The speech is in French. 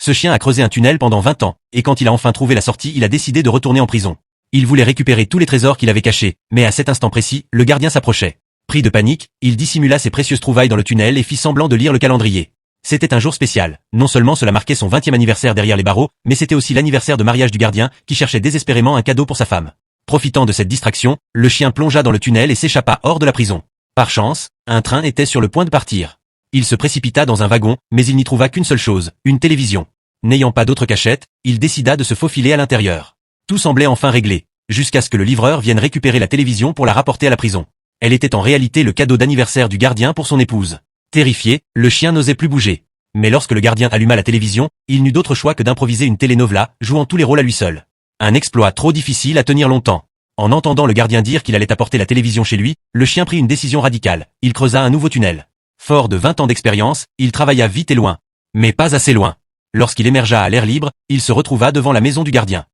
Ce chien a creusé un tunnel pendant 20 ans, et quand il a enfin trouvé la sortie, il a décidé de retourner en prison. Il voulait récupérer tous les trésors qu'il avait cachés, mais à cet instant précis, le gardien s'approchait. Pris de panique, il dissimula ses précieuses trouvailles dans le tunnel et fit semblant de lire le calendrier. C'était un jour spécial. Non seulement cela marquait son 20e anniversaire derrière les barreaux, mais c'était aussi l'anniversaire de mariage du gardien, qui cherchait désespérément un cadeau pour sa femme. Profitant de cette distraction, le chien plongea dans le tunnel et s'échappa hors de la prison. Par chance, un train était sur le point de partir. Il se précipita dans un wagon, mais il n'y trouva qu'une seule chose, une télévision. N'ayant pas d'autre cachette, il décida de se faufiler à l'intérieur. Tout semblait enfin réglé, jusqu'à ce que le livreur vienne récupérer la télévision pour la rapporter à la prison. Elle était en réalité le cadeau d'anniversaire du gardien pour son épouse. Terrifié, le chien n'osait plus bouger. Mais lorsque le gardien alluma la télévision, il n'eut d'autre choix que d'improviser une telenovela, jouant tous les rôles à lui seul. Un exploit trop difficile à tenir longtemps. En entendant le gardien dire qu'il allait apporter la télévision chez lui, le chien prit une décision radicale. Il creusa un nouveau tunnel. Fort de 20 ans d'expérience, il travailla vite et loin. Mais pas assez loin. Lorsqu'il émergea à l'air libre, il se retrouva devant la maison du gardien.